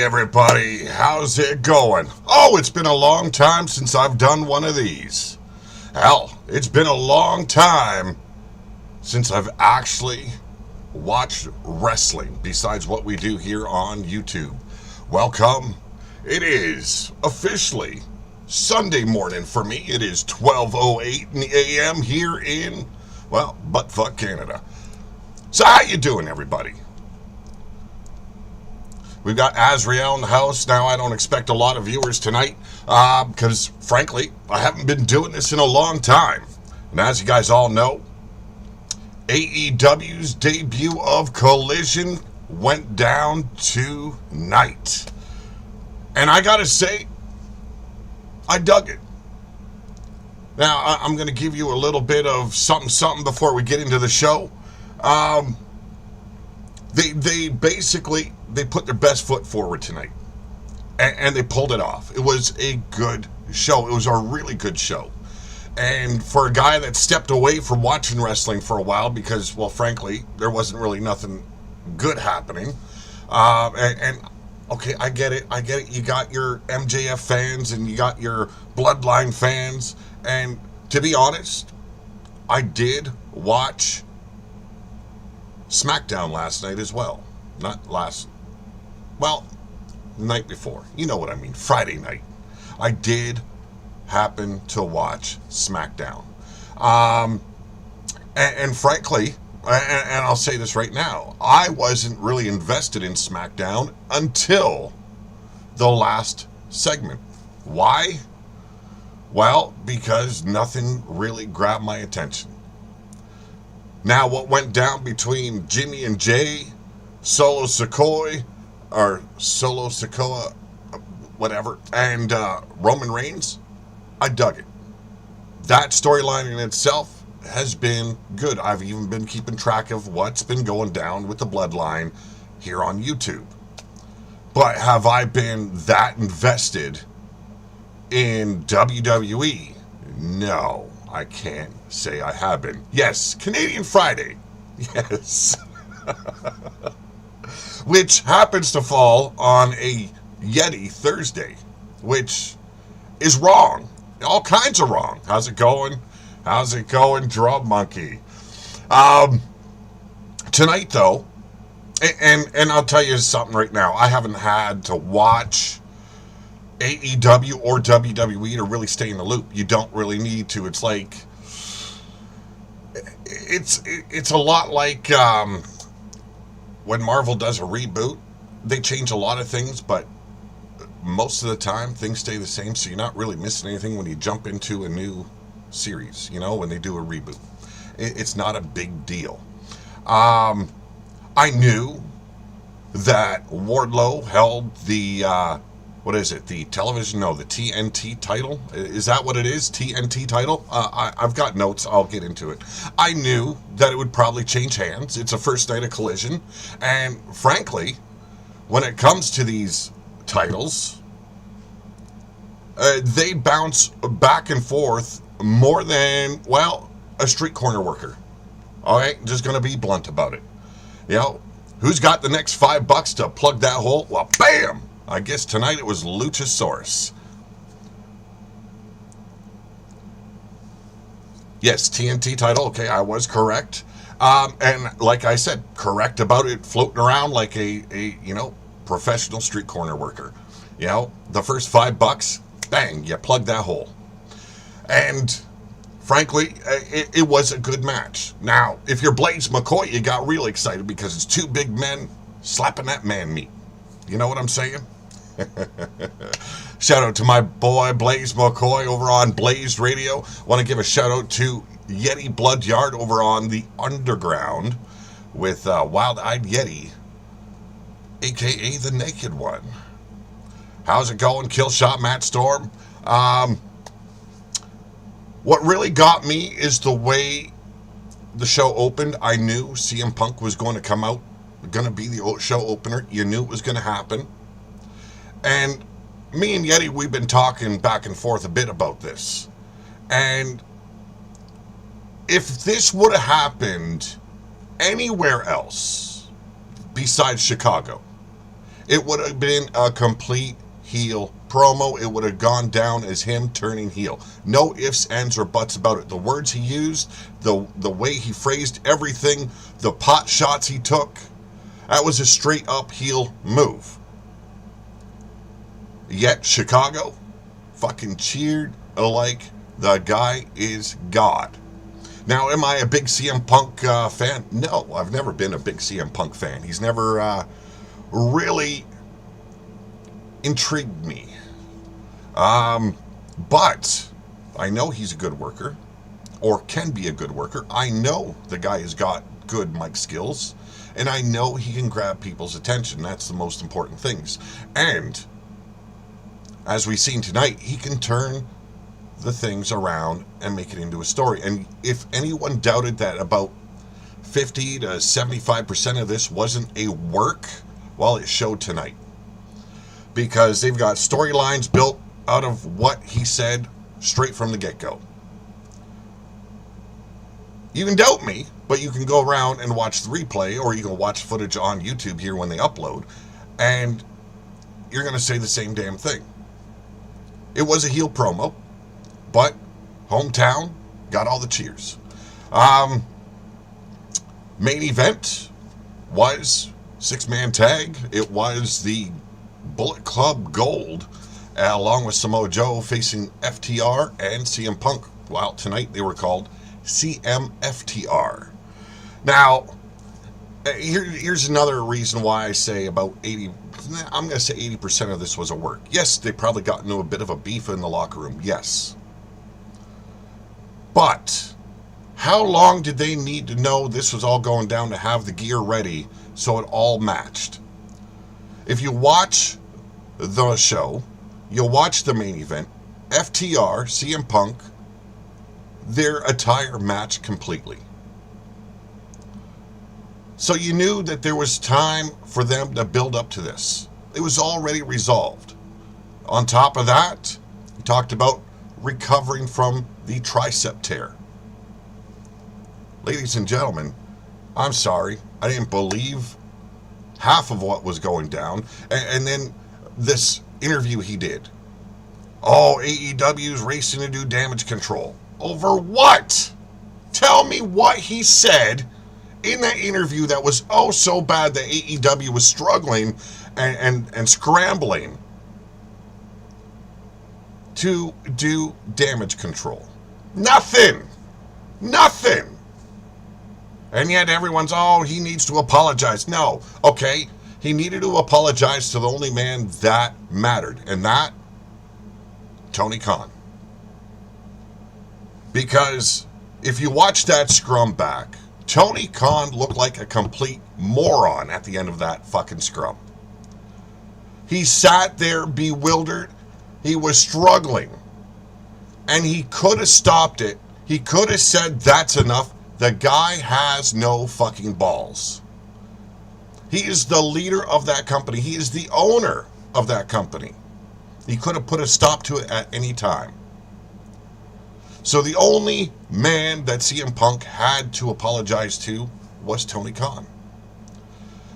Hey everybody, how's it going? Oh, it's been a long time since I've done one of these. Hell, it's been a long time since I've actually watched wrestling besides what we do here on YouTube. Welcome. It is officially Sunday morning for me. It is 12:08 in the AM here in, well, buttfuck Canada. So how you doing, everybody? We've got Azrael in the house. Now, I don't expect a lot of viewers tonight because, frankly, I haven't been doing this in a long time. And as you guys all know, AEW's debut of Collision went down tonight. And I gotta say, I dug it. Now, I'm going to give you a little bit of something before we get into the show. They put their best foot forward tonight, and they pulled it off. It was a good show. It was a really good show. And for a guy that stepped away from watching wrestling for a while because, well, frankly, there wasn't really nothing good happening. Okay, I get it. You got your MJF fans and you got your Bloodline fans. And to be honest, I did watch SmackDown last night as well. The night before. You know what I mean. Friday night. I did happen to watch SmackDown. And frankly, and I'll say this right now, I wasn't really invested in SmackDown until the last segment. Why? Well, because nothing really grabbed my attention. Now, what went down between Jimmy and Jay, Solo Sikoa, whatever, and Roman Reigns, I dug it. That storyline in itself has been good. I've even been keeping track of what's been going down with the Bloodline here on YouTube. But have I been that invested in WWE? No. I can't say I have been. Yes, Canadian Friday. Yes. Which happens to fall on a Yeti Thursday, which is wrong. All kinds of wrong. How's it going? Drum Monkey? Tonight, though, and I'll tell you something right now. I haven't had to watch AEW or WWE to really stay in the loop. You don't really need to. It's like it's a lot like when Marvel does a reboot. They change a lot of things, but most of the time things stay the same, so you're not really missing anything when you jump into a new series, when they do a reboot. It's not a big deal. I knew that Wardlow held the the television? No, the TNT title. Is that what it is? TNT title? I've got notes. I'll get into it. I knew that it would probably change hands. It's a first night of Collision. And frankly, when it comes to these titles, they bounce back and forth more than, a street corner worker. All right? Just going to be blunt about it. Who's got the next $5 to plug that hole? Well, bam! I guess tonight it was Luchasaurus. Yes, TNT title. Okay, I was correct. And like I said, correct about it floating around like a professional street corner worker. The first $5, bang, you plug that hole. And frankly, it was a good match. Now, if you're Blaze McCoy, you got real excited because it's two big men slapping that man meat. You know what I'm saying? Shout out to my boy Blaze McCoy over on Blaze Radio. Want to give a shout out to Yeti Bloodyard over on the Underground with Wild Eyed Yeti, aka the Naked One. How's it going? Killshot Matt Storm. What really got me is the way the show opened. I knew CM Punk was going to come out, going to be the show opener. You knew it was going to happen. And me and Yeti, we've been talking back and forth a bit about this. And if this would have happened anywhere else besides Chicago, It would have been a complete heel promo. It would have gone down as him turning heel. No ifs, ands, or buts about it. The words he used, the way he phrased everything, the pot shots he took, that was a straight up heel move. Yet Chicago fucking cheered like the guy is God. Now, am I a big CM Punk fan? No, I've never been a big CM Punk fan. He's never really intrigued me. But I know he's a good worker, or can be a good worker. I know the guy has got good mic skills, and I know he can grab people's attention. That's the most important things. And as we've seen tonight, he can turn the things around and make it into a story. And if anyone doubted that about 50 to 75% of this wasn't a work, well, it showed tonight. Because they've got storylines built out of what he said straight from the get-go. You can doubt me, but you can go around and watch the replay, or you can watch footage on YouTube here when they upload, and you're going to say the same damn thing. It was a heel promo, but hometown got all the cheers. Main event was 6-man tag. It was the Bullet Club Gold, along with Samoa Joe facing FTR and CM Punk. Well, tonight they were called CMFTR. Now, here's another reason why I say about 80, I'm going to say 80% of this was a work. Yes, they probably got into a bit of a beef in the locker room. Yes. But how long did they need to know this was all going down to have the gear ready so it all matched? If you watch the show, you'll watch the main event, FTR, CM Punk, their attire matched completely. So you knew that there was time for them to build up to this. It was already resolved. On top of that, he talked about recovering from the tricep tear. Ladies and gentlemen, I'm sorry, I didn't believe half of what was going down. And then this interview he did. Oh, AEW's racing to do damage control. Over what? Tell me what he said in that interview that was oh so bad that AEW was struggling and scrambling to do damage control. Nothing. And yet everyone's, oh, he needs to apologize. No. Okay, he needed to apologize to the only man that mattered, and that, Tony Khan. Because if you watch that scrum back, Tony Khan looked like a complete moron at the end of that fucking scrum. He sat there bewildered. He was struggling. And he could have stopped it. He could have said, that's enough. The guy has no fucking balls. He is the leader of that company. He is the owner of that company. He could have put a stop to it at any time. So the only man that CM Punk had to apologize to was Tony Khan.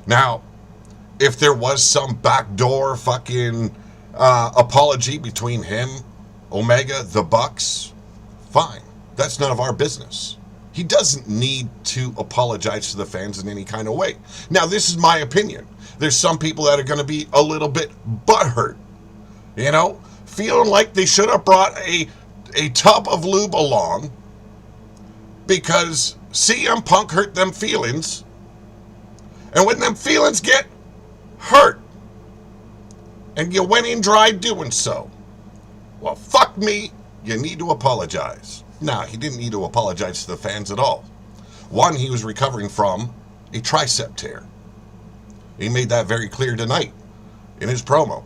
Now, if there was some backdoor fucking apology between him, Omega, the Bucks, fine. That's none of our business. He doesn't need to apologize to the fans in any kind of way. Now, this is my opinion. There's some people that are going to be a little bit butthurt, you know, feeling like they should have brought a tub of lube along because CM Punk hurt them feelings. And when them feelings get hurt and you went in dry doing so, well, fuck me, you need to apologize. No, he didn't need to apologize to the fans at all. One, he was recovering from a tricep tear. He made that very clear tonight in his promo.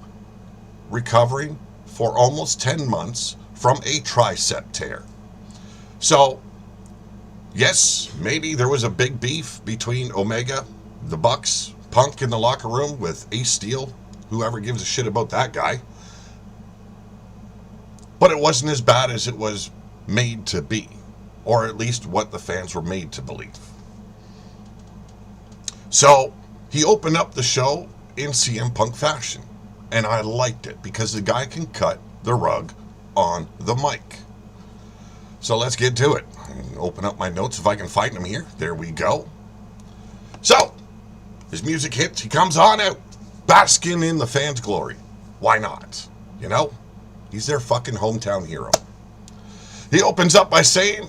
Recovering for almost 10 months from a tricep tear. So, yes, maybe there was a big beef between Omega, the Bucks, Punk in the locker room with Ace Steel, whoever gives a shit about that guy. But it wasn't as bad as it was made to be, or at least what the fans were made to believe. So he opened up the show in CM Punk fashion. And I liked it because the guy can cut the rug on the mic. So let's get to it. Open up my notes if I can find them here. There we go. So, his music hits. He comes on out, basking in the fans' glory. Why not? You know, he's their fucking hometown hero. He opens up by saying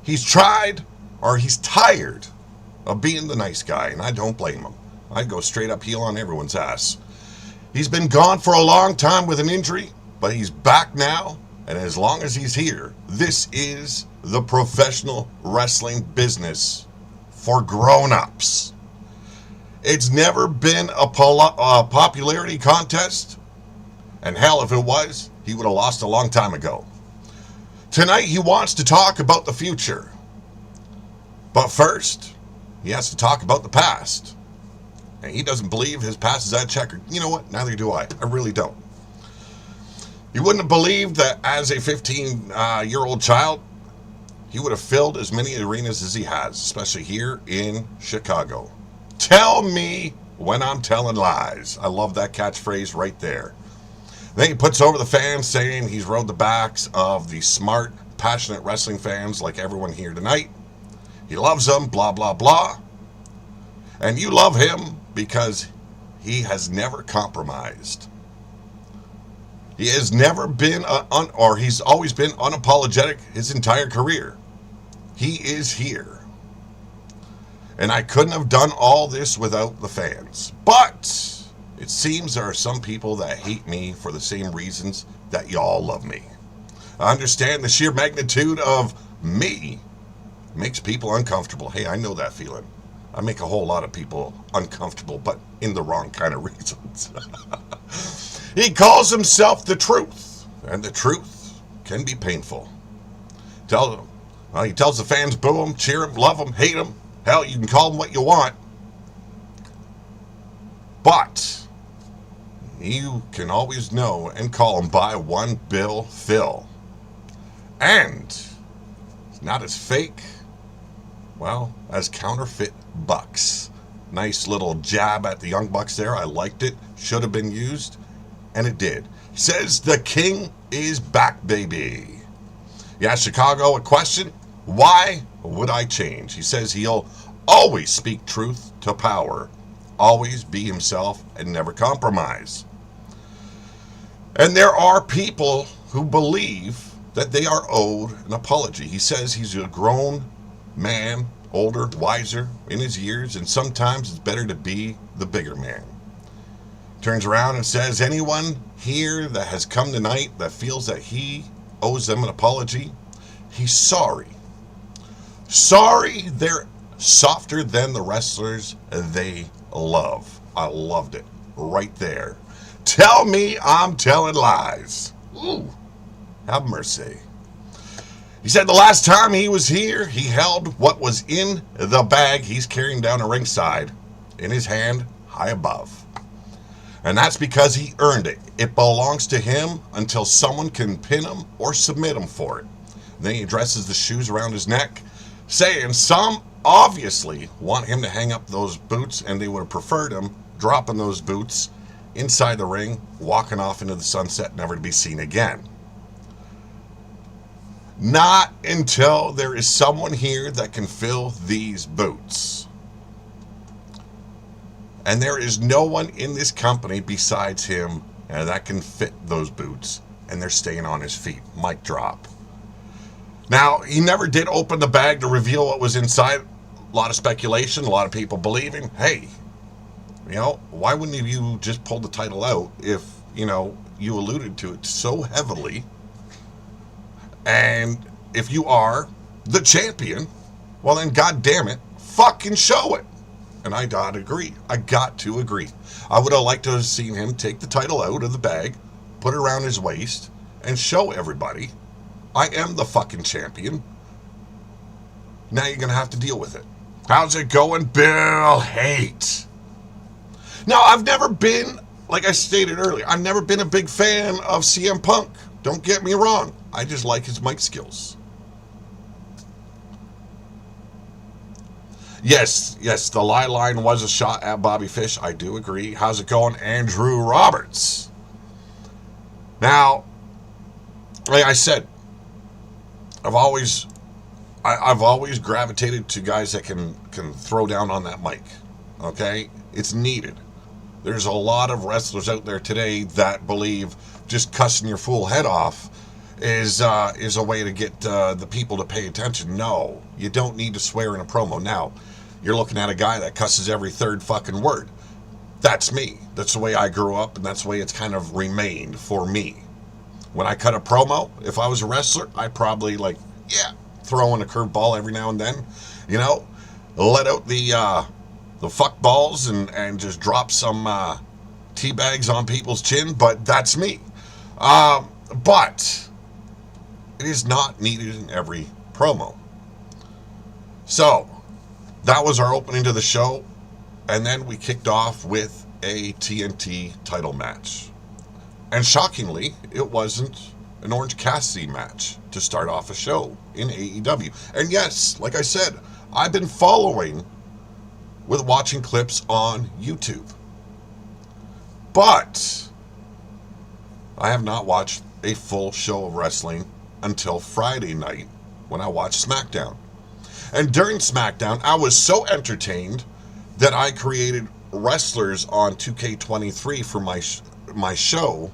he's tired of being the nice guy, and I don't blame him. I'd go straight up heel on everyone's ass. He's been gone for a long time with an injury, but he's back now, and as long as he's here, this is the professional wrestling business for grown-ups. It's never been a popularity contest, and hell, if it was, he would have lost a long time ago. Tonight, he wants to talk about the future. But first, he has to talk about the past. And he doesn't believe his past is that checkered. You know what? Neither do I. I really don't. You wouldn't have believed that as a 15-year-old child, he would have filled as many arenas as he has, especially here in Chicago. Tell me when I'm telling lies. I love that catchphrase right there. Then he puts over the fans saying he's rode the backs of the smart, passionate wrestling fans like everyone here tonight. He loves them, blah, blah, blah. And you love him because he has never compromised. He has never been, he's always been unapologetic his entire career. He is here. And I couldn't have done all this without the fans. But it seems there are some people that hate me for the same reasons that y'all love me. I understand the sheer magnitude of me makes people uncomfortable. Hey, I know that feeling. I make a whole lot of people uncomfortable, but in the wrong kind of reasons. He calls himself the truth, and the truth can be painful. He tells the fans, boo him, cheer him, love him, hate him. Hell, you can call him what you want. But you can always know and call him by one Bill Phil. And it's not as fake, well, as counterfeit bucks. Nice little jab at the Young Bucks there. I liked it. Should have been used. And it did. He says the king is back, baby. He asked Chicago a question. Why would I change? He says he'll always speak truth to power. Always be himself and never compromise. And there are people who believe that they are owed an apology. He says he's a grown man, older, wiser in his years, and sometimes it's better to be the bigger man. Turns around and says, anyone here that has come tonight that feels that he owes them an apology, he's sorry. Sorry, they're softer than the wrestlers they love. I loved it right there. Tell me I'm telling lies. Ooh, have mercy. He said the last time he was here, he held what was in the bag he's carrying down a ringside in his hand high above. And that's because he earned it. It belongs to him until someone can pin him or submit him for it. Then he addresses the shoes around his neck, saying some obviously want him to hang up those boots, and they would have preferred him dropping those boots inside the ring, walking off into the sunset, never to be seen again. Not until there is someone here that can fill these boots. And there is no one in this company besides him that can fit those boots. And they're staying on his feet. Mic drop. Now, he never did open the bag to reveal what was inside. A lot of speculation, a lot of people believing, hey, why wouldn't you just pull the title out if, you alluded to it so heavily? And if you are the champion, well then, God damn it, fucking show it. And I got to agree. I would have liked to have seen him take the title out of the bag, put it around his waist, and show everybody, I am the fucking champion. Now you're going to have to deal with it. How's it going, Bill Hate? Now, I've never been, like I stated earlier, I've never been a big fan of CM Punk. Don't get me wrong. I just like his mic skills. Yes, the lie line was a shot at Bobby Fish. I do agree. How's it going, Andrew Roberts? Now, like I said, I've always gravitated to guys that can throw down on that mic. Okay, it's needed. There's a lot of wrestlers out there today that believe just cussing your fool head off is a way to get the people to pay attention. No, you don't need to swear in a promo. Now, you're looking at a guy that cusses every third fucking word. That's me. That's the way I grew up, and that's the way it's kind of remained for me. When I cut a promo, if I was a wrestler, I'd probably throw in a curveball every now and then, let out the fuck balls and just drop some tea bags on people's chin. But that's me. But it is not needed in every promo. So that was our opening to the show, and then we kicked off with a TNT title match. And shockingly, it wasn't an Orange Cassidy match to start off a show in AEW. And yes, like I said, I've been following with watching clips on YouTube. But I have not watched a full show of wrestling until Friday night when I watched SmackDown. And during SmackDown, I was so entertained that I created wrestlers on 2K23 for my show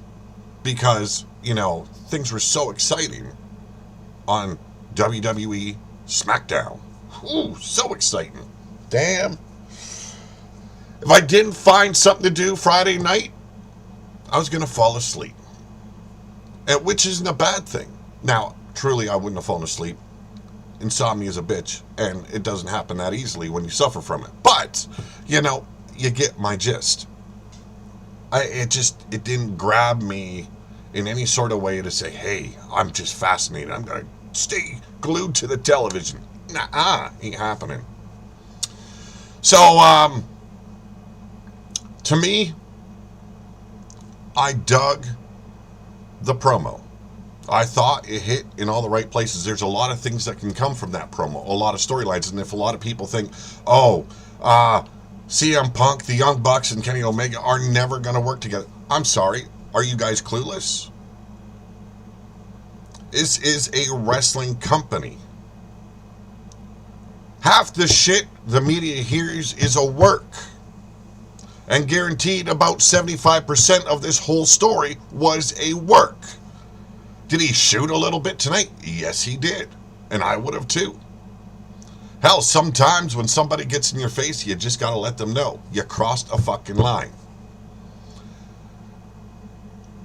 because, things were so exciting on WWE SmackDown. Ooh, so exciting. Damn. If I didn't find something to do Friday night, I was going to fall asleep. Which isn't a bad thing. Now, truly, I wouldn't have fallen asleep. Insomnia is a bitch, and it doesn't happen that easily when you suffer from it. But, you get my gist. It didn't grab me in any sort of way to say, hey, I'm just fascinated. I'm going to stay glued to the television. Nah, ain't happening. So, to me, I dug the promo. I thought it hit in all the right places. There's a lot of things that can come from that promo, a lot of storylines. And if a lot of people think, CM Punk, the Young Bucks, and Kenny Omega are never going to work together, I'm sorry. Are you guys clueless? This is a wrestling company. Half the shit the media hears is a work. And guaranteed about 75% of this whole story was a work. Did he shoot a little bit tonight? Yes, he did. And I would have too. Hell, sometimes when somebody gets in your face, you just got to let them know you crossed a fucking line.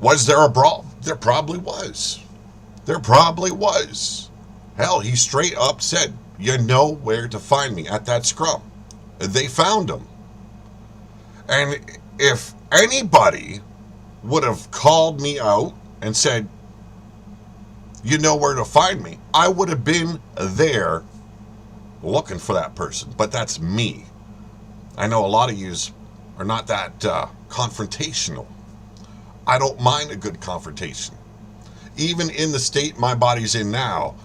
Was there a brawl? There probably was. Hell, he straight up said, you know where to find me at that scrum. They found him. And if anybody would have called me out and said, you know where to find me, I would have been there looking for that person. But that's me. I know a lot of yous are not that confrontational. I don't mind a good confrontation. Even in the state my body's in now,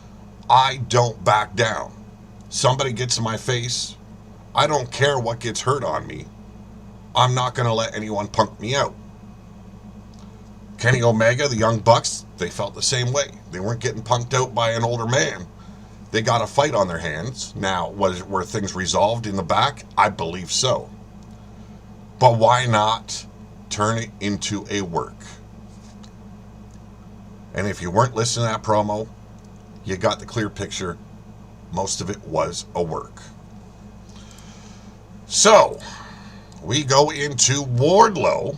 I don't back down. Somebody gets in my face, I don't care what gets hurt on me. I'm not going to let anyone punk me out. Kenny Omega, the Young Bucks, they felt the same way. They weren't getting punked out by an older man. They got a fight on their hands. Now, were things resolved in the back? I believe so. But why not turn it into a work? And if you weren't listening to that promo, you got the clear picture. Most of it was a work. So, we go into Wardlow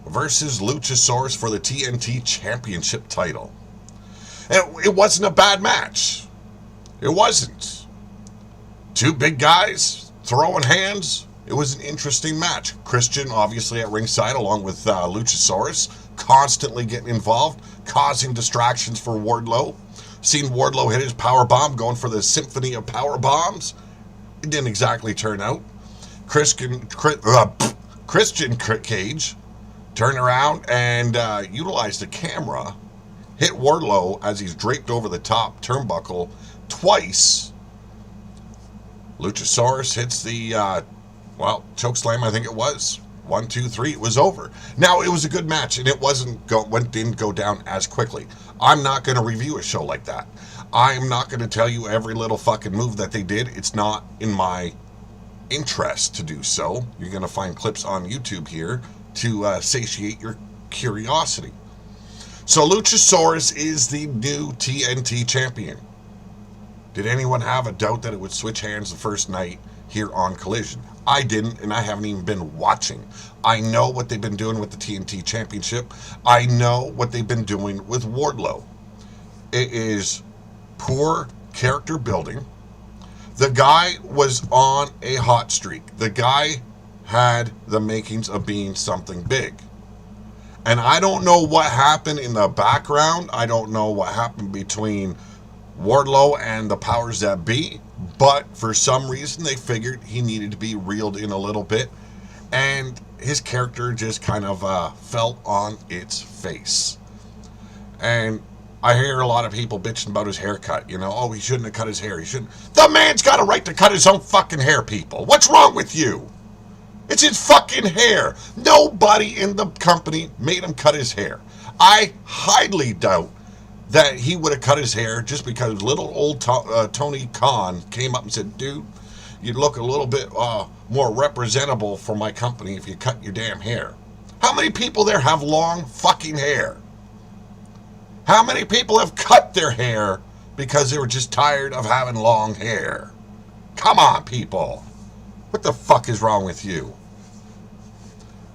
versus Luchasaurus for the TNT Championship title. And it wasn't a bad match. It wasn't. Two big guys throwing hands. It was an interesting match. Christian, obviously, at ringside, along with Luchasaurus, constantly getting involved, causing distractions for Wardlow. Seen Wardlow hit his power bomb, going for the symphony of power bombs. It didn't exactly turn out. Christian Cage turned around and utilized the camera, hit Wardlow as he's draped over the top turnbuckle twice, Luchasaurus hits the, chokeslam, I think it was. 1, 2, 3, it was over. Now, it was a good match, and it didn't go down as quickly. I'm not going to review a show like that. I'm not going to tell you every little fucking move that they did. It's not in my interest to do so. You're going to find clips on YouTube here to satiate your curiosity. So Luchasaurus is the new TNT champion. Did anyone have a doubt that it would switch hands the first night here on Collision? I didn't, and I haven't even been watching. I know what they've been doing with the TNT Championship. I know what they've been doing with Wardlow. It is poor character building. The guy was on a hot streak. The guy had the makings of being something big. And I don't know what happened in the background. I don't know what happened between Wardlow and the powers that be. But for some reason, they figured he needed to be reeled in a little bit. And his character just kind of fell on its face. And I hear a lot of people bitching about his haircut. You know, oh, he shouldn't have cut his hair. He shouldn't. The man's got a right to cut his own fucking hair, people. What's wrong with you? It's his fucking hair. Nobody in the company made him cut his hair. I highly doubt that he would have cut his hair just because little old Tony Khan came up and said, dude, you'd look a little bit more representable for my company if you cut your damn hair. How many people there have long fucking hair? How many people have cut their hair because they were just tired of having long hair? Come on, people. What the fuck is wrong with you?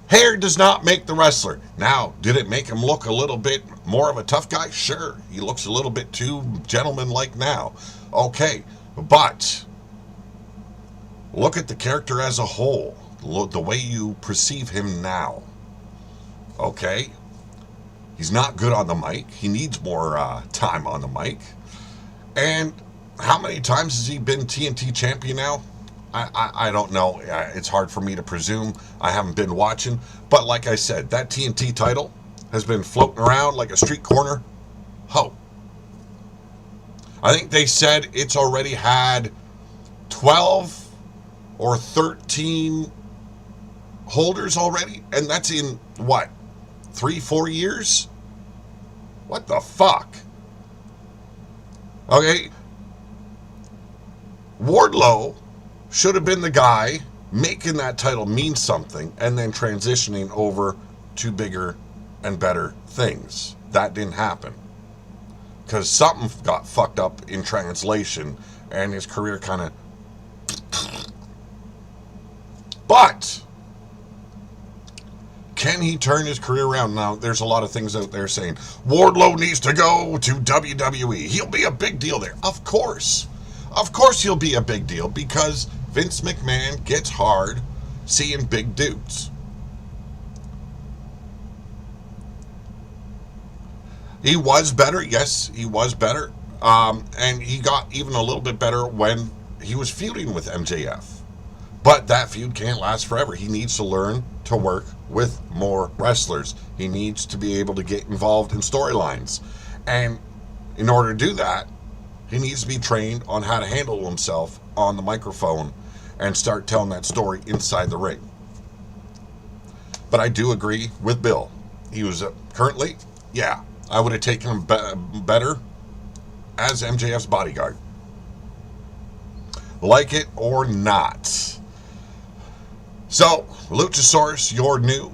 Hair does not make the wrestler. Now, did it make him look a little bit more of a tough guy? Sure. He looks a little bit too gentleman-like now. Okay. But look at the character as a whole. The way you perceive him now. Okay? He's not good on the mic. He needs more time on the mic. And how many times has he been TNT champion now? I don't know. It's hard for me to presume. I haven't been watching. But like I said, that TNT title has been floating around like a street corner hoe. I think they said it's already had 12 or 13 holders already. And that's in, what, 3-4 years? What the fuck? Okay. Wardlow should have been the guy making that title mean something and then transitioning over to bigger and better things. That didn't happen. Because something got fucked up in translation and his career kind of... But can he turn his career around? Now, there's a lot of things out there saying, Wardlow needs to go to WWE. He'll be a big deal there. Of course. Of course he'll be a big deal because Vince McMahon gets hard seeing big dudes. He was better. Yes, he was better. And he got even a little bit better when he was feuding with MJF. But that feud can't last forever. He needs to learn to work with more wrestlers. He needs to be able to get involved in storylines. And in order to do that, he needs to be trained on how to handle himself on the microphone and start telling that story inside the ring. But I do agree with Bill. He was currently, yeah, I would have taken him better as MJF's bodyguard. Like it or not. So, Luchasaurus, your new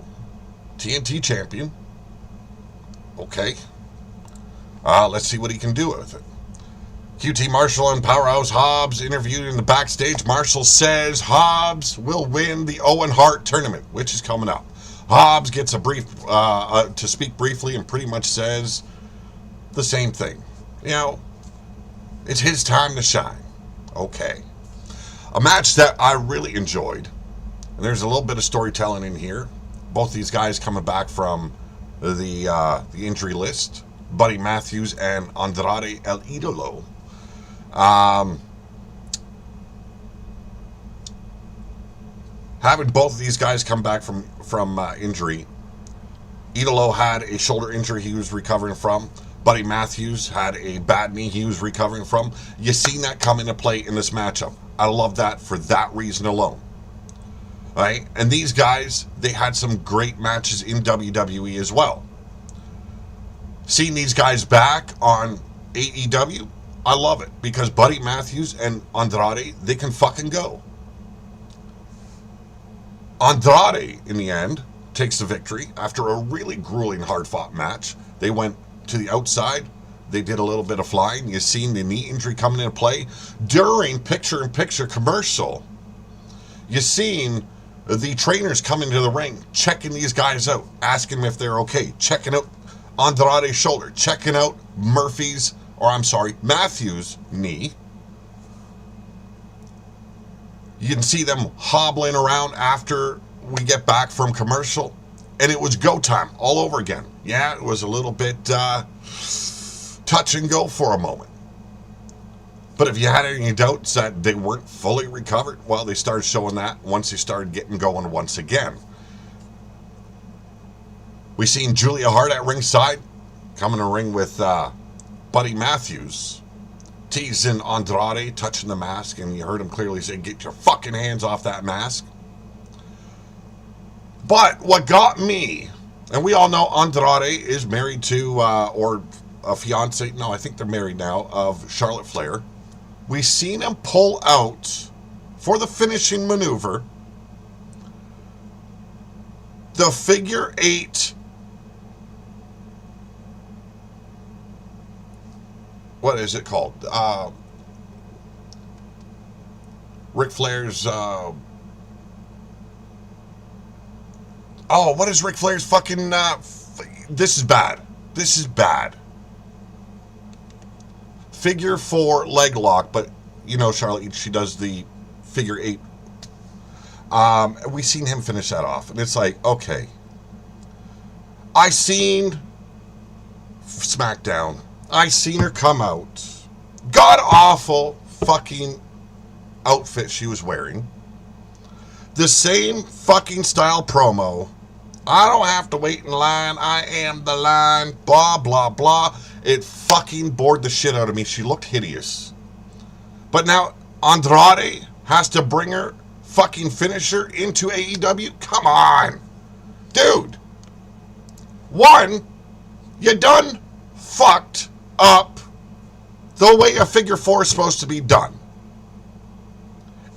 TNT champion. Okay. Let's see what he can do with it. QT Marshall and Powerhouse Hobbs interviewed in the backstage. Marshall says Hobbs will win the Owen Hart tournament, which is coming up. Hobbs gets a brief to speak briefly and pretty much says the same thing. You know, it's his time to shine. Okay. A match that I really enjoyed. And there's a little bit of storytelling in here. Both these guys coming back from the injury list. Buddy Matthews and Andrade El Idolo. Having both of these guys come back from injury. Idolo had a shoulder injury he was recovering from. Buddy Matthews had a bad knee he was recovering from. You seen that come into play in this matchup. I love that for that reason alone. Right? And these guys, they had some great matches in WWE as well. Seeing these guys back on AEW, I love it because Buddy Matthews and Andrade, they can fucking go. Andrade, in the end, takes the victory after a really grueling, hard-fought match. They went to the outside. They did a little bit of flying. You've seen the knee injury coming into play. During picture-in-picture commercial, you've seen the trainers coming to the ring, checking these guys out, asking them if they're okay, checking out Andrade's shoulder, checking out Matthews' knee. You can see them hobbling around after we get back from commercial, and it was go time all over again. Yeah, it was a little bit touch and go for a moment. But if you had any doubts that they weren't fully recovered, well, they started showing that once they started getting going once again. We seen Julia Hart at ringside, coming to ring with Buddy Matthews, teasing Andrade, touching the mask, and you heard him clearly say, "Get your fucking hands off that mask." But what got me, and we all know Andrade is married to, or a fiance, no, I think they're married now, of Charlotte Flair. We seen him pull out, for the finishing maneuver, the figure 8. What is it called? Ric Flair's, what is Ric Flair's fucking, this is bad. This is bad. Figure 4 leg lock, but you know Charlotte, she does the figure 8. We seen him finish that off, and it's like, okay. I seen SmackDown. I seen her come out. God awful fucking outfit she was wearing. The same fucking style promo. I don't have to wait in line. I am the line. Blah, blah, blah. It fucking bored the shit out of me. She looked hideous. But now Andrade has to bring her fucking finisher into AEW? Come on. Dude. One, you done fucked up the way a figure 4 is supposed to be done.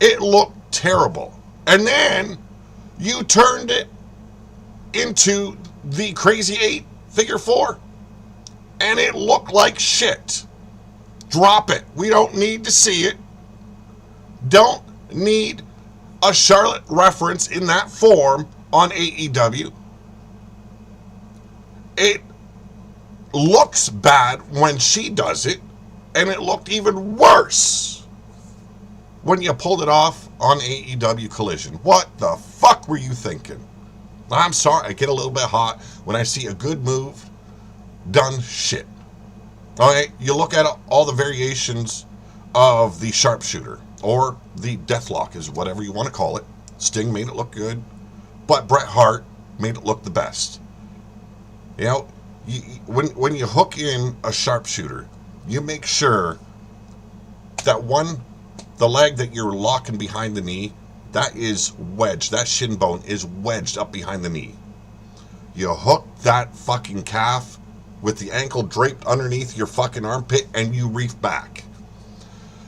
It looked terrible. And then you turned it into the Crazy 8 figure 4. And it looked like shit. Drop it. We don't need to see it. Don't need a Charlotte reference in that form on AEW. It looks bad when she does it, and it looked even worse when you pulled it off on AEW Collision. What the fuck were you thinking? I'm sorry, I get a little bit hot when I see a good move done shit. Okay, you look at all the variations of the sharpshooter, or the deathlock, is whatever you want to call it. Sting made it look good, but Bret Hart made it look the best. You know, when you hook in a sharpshooter, you make sure that the leg that you're locking behind the knee, that is wedged, that shin bone is wedged up behind the knee. You hook that fucking calf with the ankle draped underneath your fucking armpit, and you reef back.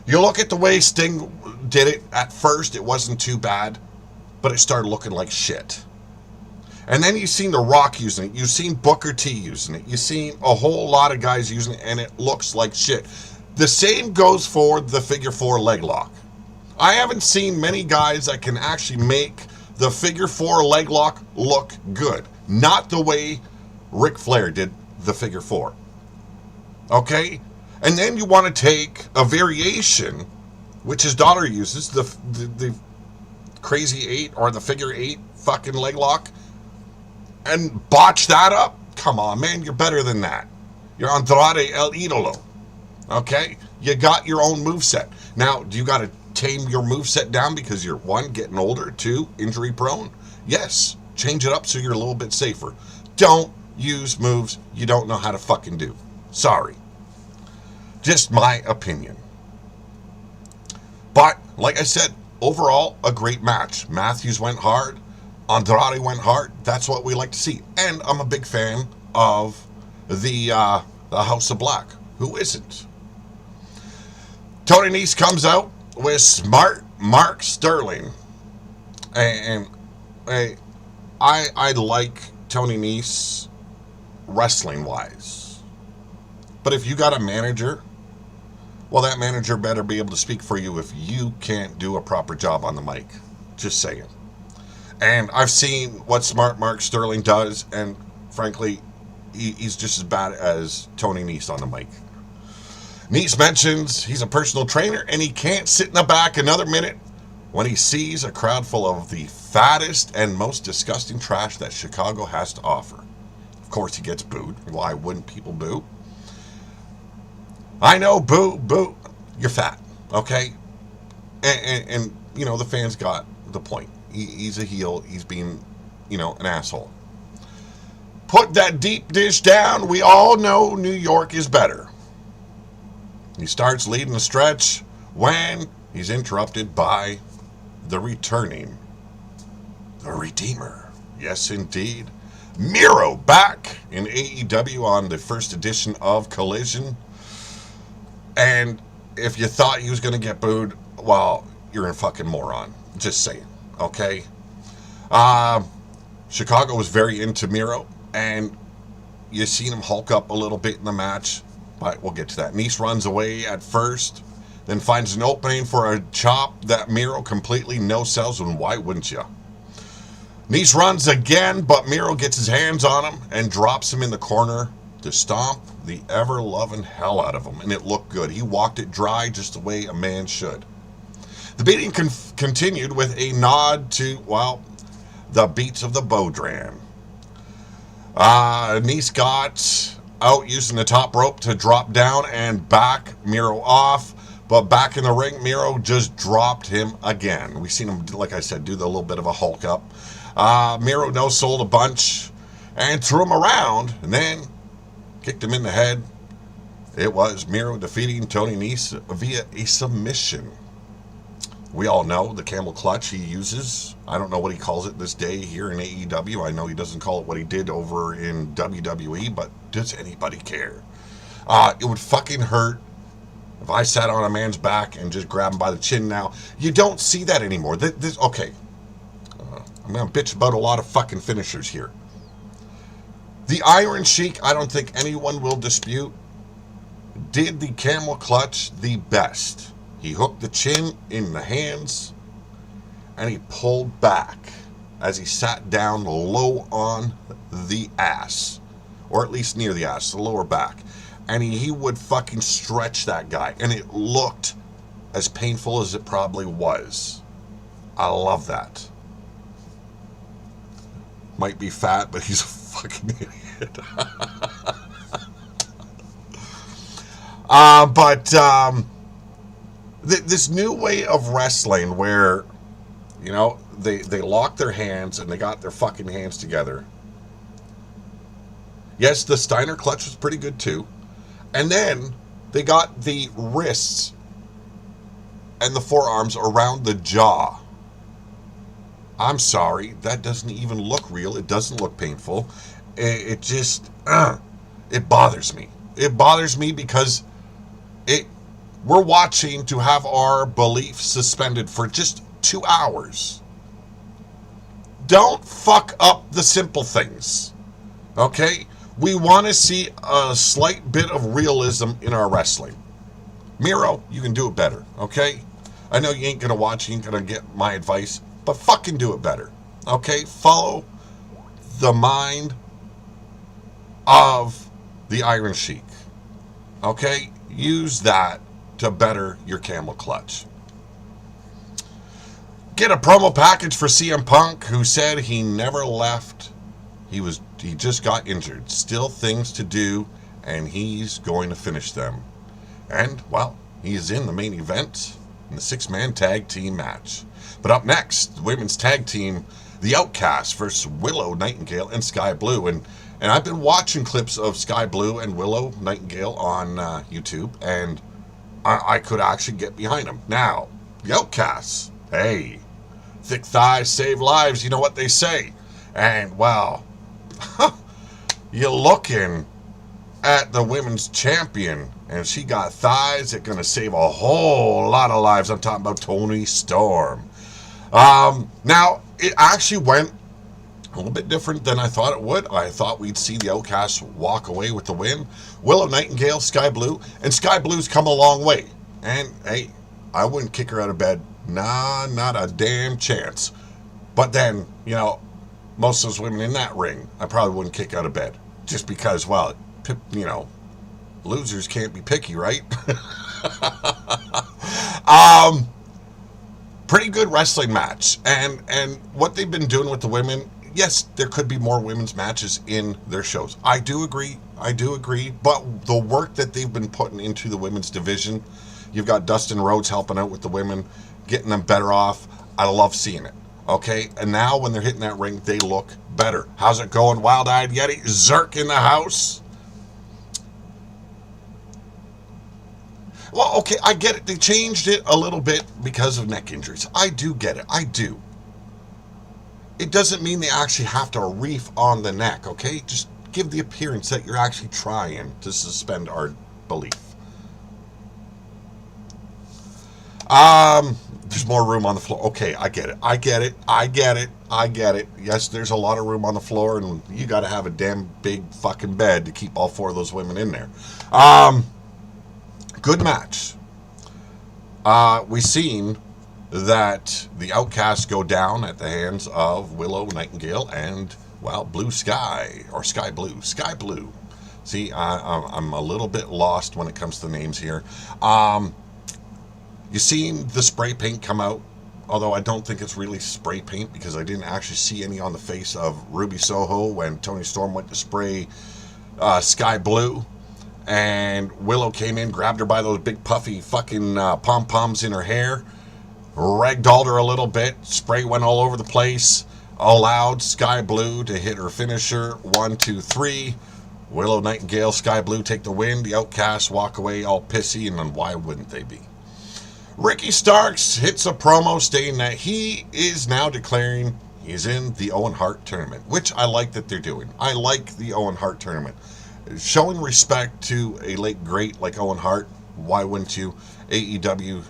You look at the way Sting did it at first, it wasn't too bad, but it started looking like shit. And then you've seen The Rock using it, you've seen Booker T using it, you've seen a whole lot of guys using it, and it looks like shit. The same goes for the figure 4 leg lock. I haven't seen many guys that can actually make the figure 4 leg lock look good. Not the way Ric Flair did the figure 4. Okay? And then you want to take a variation, which his daughter uses, the Crazy 8 or the figure 8 fucking leg lock, and botch that up? Come on, man, you're better than that. You're Andrade El Idolo. Okay? You got your own moveset. Now, do you got to tame your moveset down because you're, 1, getting older, 2, injury prone? Yes. Change it up so you're a little bit safer. Don't use moves you don't know how to fucking do. Sorry. Just my opinion. But, like I said, overall, a great match. Matthews went hard. Andrade went hard. That's what we like to see. And I'm a big fan of the House of Black. Who isn't? Tony Nese comes out with smart Mark Sterling. And I like Tony Nese wrestling-wise. But if you got a manager, well, that manager better be able to speak for you if you can't do a proper job on the mic. Just saying. And I've seen what smart Mark Sterling does, and frankly, he's just as bad as Tony Nese on the mic. Nese mentions he's a personal trainer, and he can't sit in the back another minute when he sees a crowd full of the fattest and most disgusting trash that Chicago has to offer. Of course, he gets booed. Why wouldn't people boo? I know, boo, you're fat, okay? And you know, the fans got the point. He's a heel. He's being, an asshole. Put that deep dish down. We all know New York is better. He starts leading the stretch when he's interrupted by the returning, the Redeemer. Yes, indeed. Miro back in AEW on the first edition of Collision. And if you thought he was going to get booed, well, you're a fucking moron. Just saying. Okay? Chicago was very into Miro, and you seen him hulk up a little bit in the match, but we'll get to that. Nese runs away at first, then finds an opening for a chop that Miro completely no-sells, and why wouldn't you? Nese runs again, but Miro gets his hands on him and drops him in the corner to stomp the ever-loving hell out of him, and it looked good. He walked it dry just the way a man should. The beating continued with a nod to, well, the beats of the Bodran. Nese got out using the top rope to drop down and back Miro off, but back in the ring, Miro just dropped him again. We've seen him, like I said, do the little bit of a hulk up. Miro no-sold a bunch and threw him around, and then kicked him in the head. It was Miro defeating Tony Nese via a submission. We all know the camel clutch he uses. I don't know what he calls it this day here in AEW. I know he doesn't call it what he did over in WWE, but does anybody care? It would fucking hurt if I sat on a man's back and just grabbed him by the chin now. You don't see that anymore. Okay. I'm going to bitch about a lot of fucking finishers here. The Iron Sheik, I don't think anyone will dispute, did the camel clutch the best. He hooked the chin in the hands, and he pulled back as he sat down low on the ass, or at least near the ass, the lower back. And he would fucking stretch that guy, and it looked as painful as it probably was. I love that. Might be fat, but he's a fucking idiot. This new way of wrestling where, they lock their hands and they got their fucking hands together. Yes, the Steiner clutch was pretty good too. And then they got the wrists and the forearms around the jaw. I'm sorry, that doesn't even look real. It doesn't look painful. It just, it bothers me. It bothers me because we're watching to have our belief suspended for just 2 hours. Don't fuck up the simple things, okay? We want to see a slight bit of realism in our wrestling. Miro, you can do it better, okay? I know you ain't going to watch, you ain't going to get my advice, but fucking do it better, okay? Follow the mind of the Iron Sheik, okay? Use that to better your camel clutch. Get a promo package for CM Punk, who said he never left. He just got injured. Still things to do, and he's going to finish them. And, well, he is in the main event in the 6-man tag team match. But up next, the women's tag team, the Outcasts versus Willow Nightingale and Sky Blue. And And I've been watching clips of Sky Blue and Willow Nightingale on YouTube, and I could actually get behind them. Now, the Outcasts, hey, thick thighs save lives, you know what they say. And, well, you're looking at the women's champion, and she got thighs that are going to save a whole lot of lives. I'm talking about Toni Storm. Now, it actually went a little bit different than I thought it would. I thought we'd see the Outcasts walk away with the win. Willow Nightingale, Sky Blue, and Sky Blue's come a long way. And, hey, I wouldn't kick her out of bed. Nah, not a damn chance. But then, you know, most of those women in that ring, I probably wouldn't kick out of bed. Just because, well, you know, losers can't be picky, right? Pretty good wrestling match. And what they've been doing with the women, yes, there could be more women's matches in their shows. I do agree. But the work that they've been putting into the women's division, you've got Dustin Rhodes helping out with the women, getting them better off. I love seeing it. Okay? And now when they're hitting that ring, they look better. How's it going, Wild-Eyed Yeti? Zerk in the house? Well, okay, I get it. They changed it a little bit because of neck injuries. I do get it. I do. It doesn't mean they actually have to reef on the neck, okay? Just give the appearance that you're actually trying to suspend our belief. There's more room on the floor. Okay, I get it. Yes, there's a lot of room on the floor, and you got to have a damn big fucking bed to keep all four of those women in there. Good match. We seen that the Outcasts go down at the hands of Willow Nightingale and, well, Blue Sky, or Sky Blue. Sky Blue. See, I'm a little bit lost when it comes to the names here. You seen the spray paint come out, although I don't think it's really spray paint because I didn't actually see any on the face of Ruby Soho when Toni Storm went to spray Sky Blue. And Willow came in, grabbed her by those big puffy fucking pom-poms in her hair, ragdolled her a little bit, spray went all over the place, allowed Sky Blue to hit her finisher, 1, 2, 3. Willow Nightingale, Sky Blue take the win. The Outcasts walk away all pissy, and then why wouldn't they be? Ricky Starks hits a promo stating that he is now declaring he's in the Owen Hart tournament, which I like that they're doing. I like the Owen Hart tournament. Showing respect to a late great like Owen Hart, why wouldn't you? AEW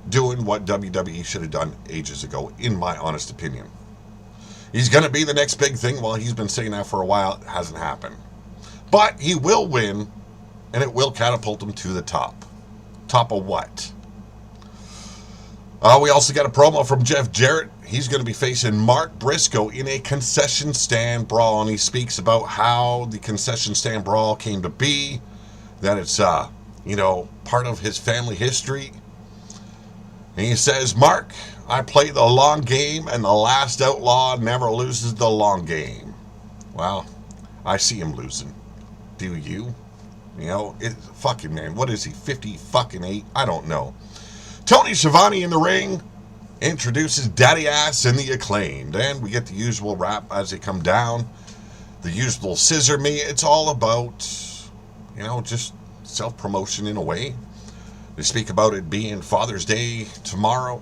doing what WWE should have done ages ago, in my honest opinion. He's going to be the next big thing. Well, he's been saying that for a while. It hasn't happened. But he will win, and it will catapult him to the top. Top of what? We also got a promo from Jeff Jarrett. He's going to be facing Mark Briscoe in a concession stand brawl, and he speaks about how the concession stand brawl came to be, that it's, part of his family history. And he says, Mark, I play the long game, and the last outlaw never loses the long game. Well, I see him losing. Do you? Fucking man, what is he, 50-fucking-8? I don't know. Tony Schiavone in the ring introduces Daddy Ass and the Acclaimed, and we get the usual rap as they come down. The usual scissor me. It's all about, just self-promotion in a way. They speak about it being Father's Day tomorrow.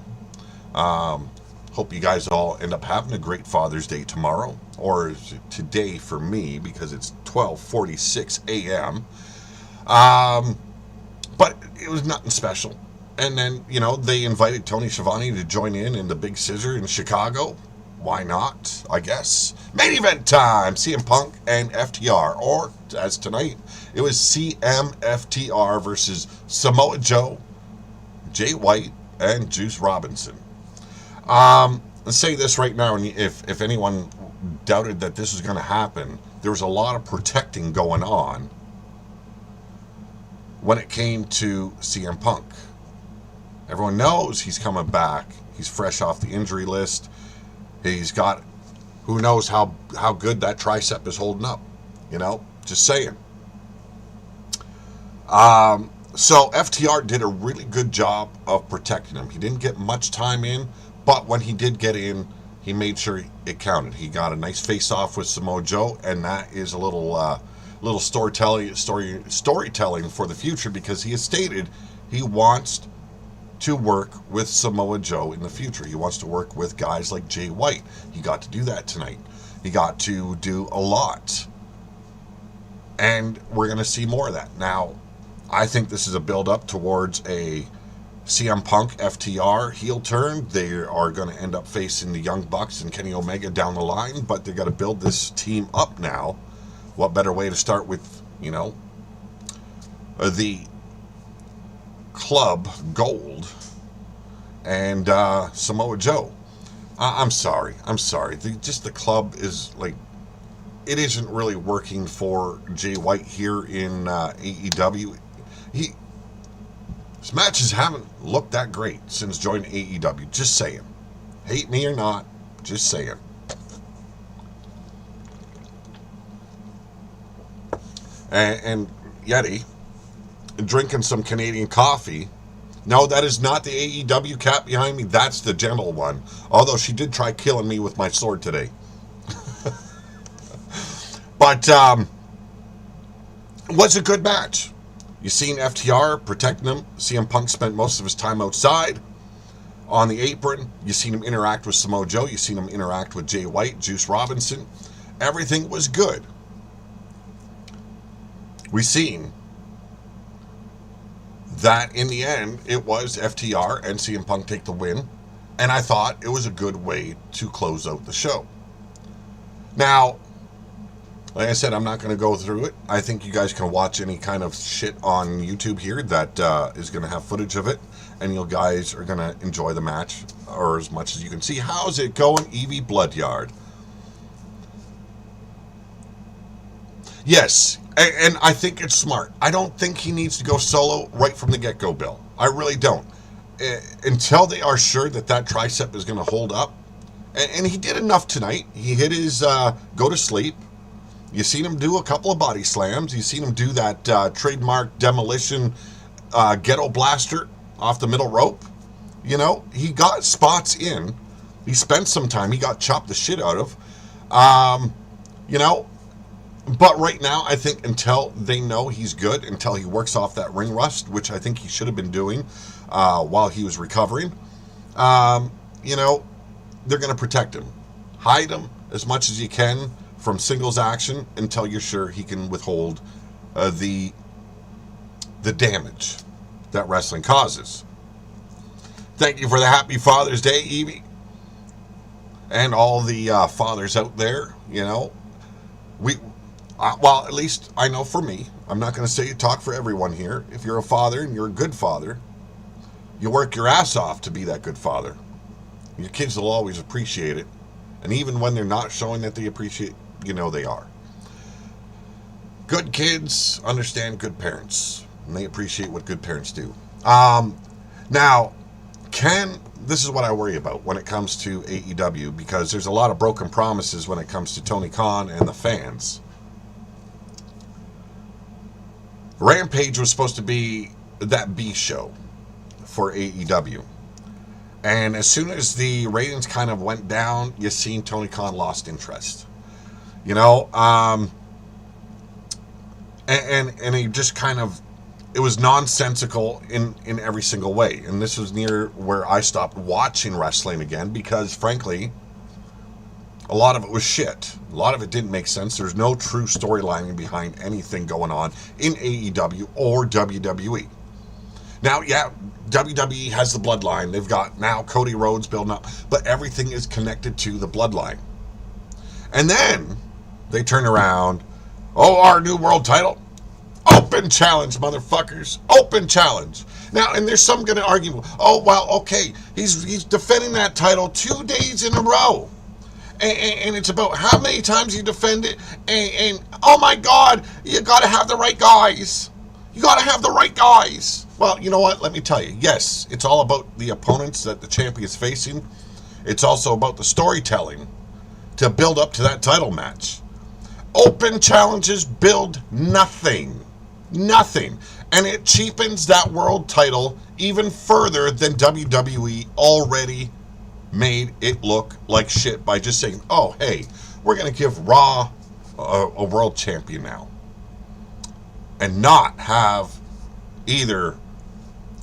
Hope you guys all end up having a great Father's Day tomorrow, or today for me, because it's 12:46 a.m. But it was nothing special. And then, they invited Tony Schiavone to join in the Big Scissor in Chicago. Why not, I guess. Main event time, CM Punk and FTR. Or, as tonight, it was CMFTR versus Samoa Joe, Jay White, and Juice Robinson. Let's say this right now, and if anyone doubted that this was going to happen, there was a lot of protecting going on when it came to CM Punk. Everyone knows he's coming back. He's fresh off the injury list. He's got, who knows how good that tricep is holding up. Just saying. So FTR did a really good job of protecting him. He didn't get much time in, but when he did get in, he made sure it counted. He got a nice face-off with Samoa Joe, and that is a little storytelling for the future, because he has stated he wants to work with Samoa Joe in the future. He wants to work with guys like Jay White. He got to do that tonight. He got to do a lot. And we're going to see more of that. Now, I think this is a build-up towards a CM Punk FTR heel turn. They are going to end up facing the Young Bucks and Kenny Omega down the line, but they got to build this team up now. What better way to start with, the Club Gold and Samoa Joe. I'm sorry. The Club is like, it isn't really working for Jay White here in AEW. His matches haven't looked that great since joining AEW. Just saying. Hate me or not, just saying. And Yeti, drinking some Canadian coffee. No, that is not the AEW cat behind me. That's the gentle one. Although she did try killing me with my sword today. But it was a good match. You seen FTR protecting him. CM Punk spent most of his time outside on the apron. You seen him interact with Samoa Joe. You seen him interact with Jay White, Juice Robinson. Everything was good. We seen that in the end, it was FTR and CM Punk take the win. And I thought it was a good way to close out the show. Now, like I said, I'm not going to go through it. I think you guys can watch any kind of shit on YouTube here that is going to have footage of it. And you guys are going to enjoy the match, or as much as you can see. How's it going, Evie Bloodyard? Yes, and I think it's smart. I don't think he needs to go solo right from the get-go, Bill. I really don't. Until they are sure that tricep is going to hold up. And he did enough tonight. He hit his go to sleep. You seen him do a couple of body slams. You seen him do that trademark demolition ghetto blaster off the middle rope. He got spots in. He spent some time. He got chopped the shit out of. But right now, I think until they know he's good, until he works off that ring rust, which I think he should have been doing while he was recovering, they're going to protect him. Hide him as much as you can from singles action until you're sure he can withhold the damage that wrestling causes. Thank you for the happy Father's Day, Evie. And all the fathers out there, well, at least I know for me, I'm not going to say talk for everyone here. If you're a father and you're a good father, you work your ass off to be that good father. Your kids will always appreciate it. And even when they're not showing that they appreciate, they are. Good kids understand good parents, and they appreciate what good parents do. Now, this is what I worry about when it comes to AEW, because there's a lot of broken promises when it comes to Tony Khan and the fans. Rampage was supposed to be that B show for AEW. And as soon as the ratings kind of went down, you seen Tony Khan lost interest. And he just kind of, it was nonsensical in every single way. And this was near where I stopped watching wrestling again, because frankly, a lot of it was shit. A lot of it didn't make sense. There's no true storylining behind anything going on in AEW or WWE. Now, yeah, WWE has the bloodline. They've got now Cody Rhodes building up, but everything is connected to the bloodline. And then they turn around, our new world title, open challenge, motherfuckers, open challenge. Now, and there's some going to argue, okay, he's defending that title 2 days in a row. And it's about how many times you defend it. And oh my God, you got to have the right guys. You got to have the right guys. Well, you know what? Let me tell you. Yes, it's all about the opponents that the champion is facing. It's also about the storytelling to build up to that title match. Open challenges build nothing. Nothing. And it cheapens that world title even further than WWE already made it look like shit by just saying, oh, hey, we're going to give Raw a world champion now. And not have either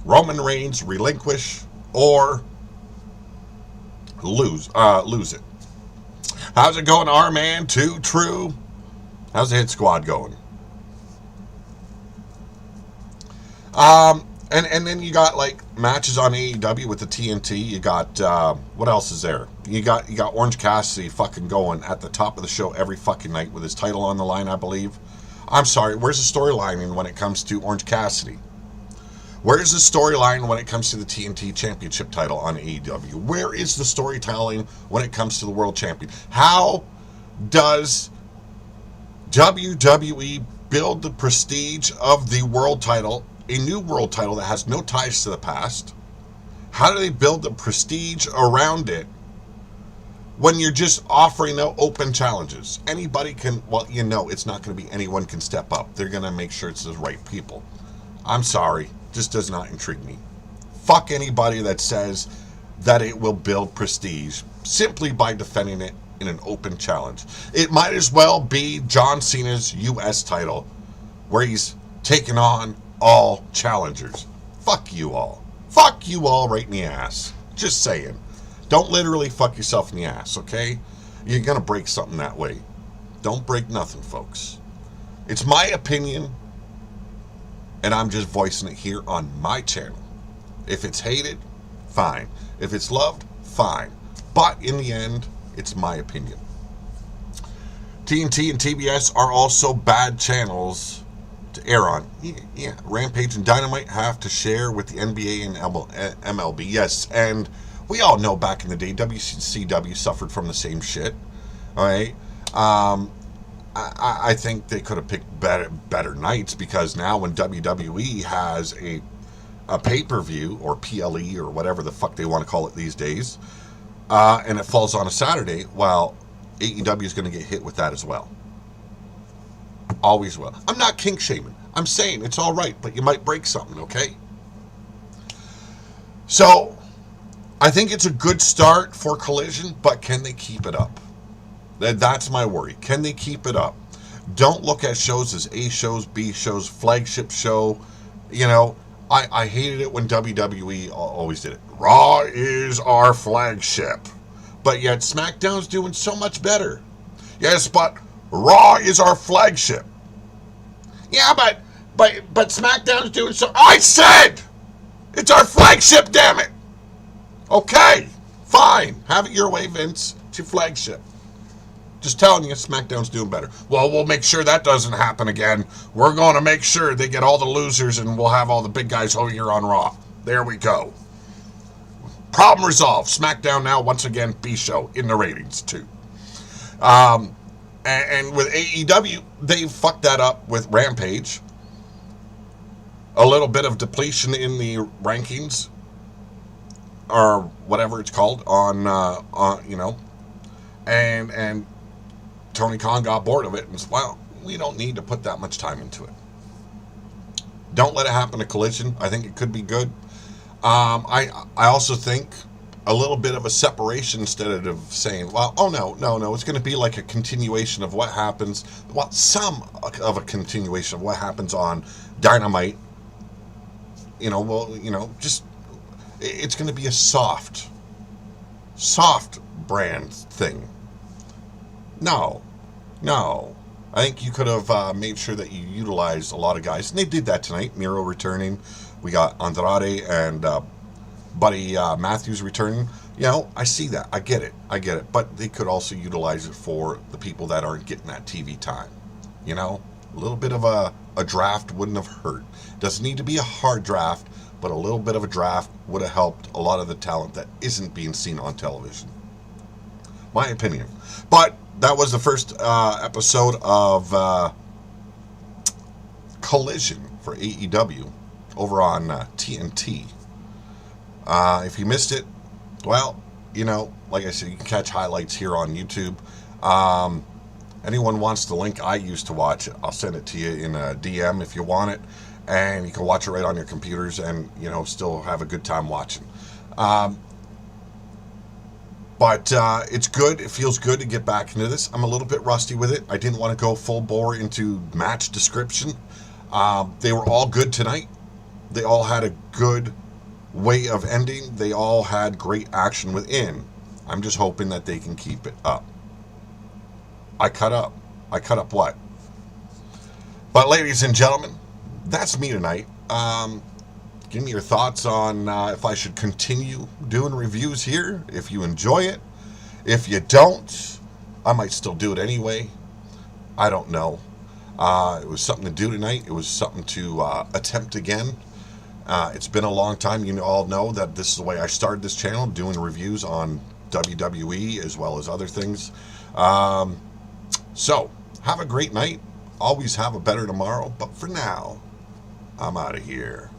Roman Reigns relinquish or lose it. How's it going, R-Man? 2 True? How's the Hit Squad going? And then you got like matches on AEW with the TNT. You got what else is there? You got Orange Cassidy fucking going at the top of the show every fucking night with his title on the line, I believe. I'm sorry, where's the storyline when it comes to Orange Cassidy? Where's the storyline when it comes to the TNT Championship title on AEW? Where is the storytelling when it comes to the World Champion? How does WWE build the prestige of the world title, a new world title that has no ties to the past? How do they build the prestige around it when you're just offering out open challenges? Anybody can, well, you know, it's not going to be anyone can step up. They're going to make sure it's the right people. I'm sorry, just does not intrigue me. Fuck anybody that says that it will build prestige simply by defending it in an open challenge. It might as well be John Cena's U.S. title, where he's taking on all challengers. Fuck you all. Fuck you all right in the ass. Just saying. Don't literally fuck yourself in the ass, okay? You're gonna break something that way. Don't break nothing, folks. It's my opinion, and I'm just voicing it here on my channel. If it's hated, fine. If it's loved, fine. But in the end, it's my opinion. TNT and TBS are also bad channels to air on. Yeah, Rampage and Dynamite have to share with the NBA and MLB. Yes, and we all know back in the day, WCW suffered from the same shit. All right. I think they could have picked better nights, because now when WWE has a pay-per-view or PLE or whatever the fuck they want to call it these days, and it falls on a Saturday, well, AEW is going to get hit with that as well. Always will. I'm not kink shaming. I'm saying it's all right, but you might break something, okay? So, I think it's a good start for Collision, but can they keep it up? That's my worry. Can they keep it up? Don't look at shows as A shows, B shows, flagship show. You know, I hated it when WWE always did it. Raw is our flagship. But yet SmackDown's doing so much better. Yes, but Raw is our flagship. Yeah, but SmackDown's doing so... I said! It's our flagship, damn it! Okay, fine. Have it your way, Vince. It's your flagship. Just telling you, SmackDown's doing better. Well, we'll make sure that doesn't happen again. We're going to make sure they get all the losers and we'll have all the big guys over here on Raw. There we go. Problem resolved. SmackDown now, once again, B show in the ratings, too. And with AEW, they fucked that up with Rampage. A little bit of depletion in the rankings, or whatever it's called, on you know, and Tony Khan got bored of it and said, well, we don't need to put that much time into it. Don't let it happen to Collision. I think it could be good. I also think a little bit of a separation instead of saying, well, oh, no, it's going to be like a continuation of what happens, well, some of a continuation of what happens on Dynamite. You know, well, you know, just, it's going to be a soft brand thing. No. I think you could have made sure that you utilized a lot of guys, and they did that tonight. Miro returning. We got Andrade and Buddy Matthews returning. You know, I see that. I get it. But they could also utilize it for the people that aren't getting that TV time. You know, a little bit of a draft wouldn't have hurt. Doesn't need to be a hard draft, but a little bit of a draft would have helped a lot of the talent that isn't being seen on television. My opinion. But that was the first episode of Collision for AEW over on TNT. If you missed it, well, you know, like I said, you can catch highlights here on YouTube. Anyone wants the link I used to watch it, I'll send it to you in a DM if you want it. And you can watch it right on your computers and, you know, still have a good time watching. But it's good. It feels good to get back into this. I'm a little bit rusty with it. I didn't want to go full bore into match description. They were all good tonight. They all had a good way of ending. They all had great action within. I'm just hoping that they can keep it up. I cut up. I cut up what? But ladies and gentlemen, that's me tonight. Give me your thoughts on if I should continue doing reviews here, if you enjoy it. If you don't, I might still do it anyway. I don't know. It was something to do tonight. It was something to attempt again. It's been a long time. You all know that this is the way I started this channel, doing reviews on WWE as well as other things. So, have a great night. Always have a better tomorrow. But for now, I'm out of here.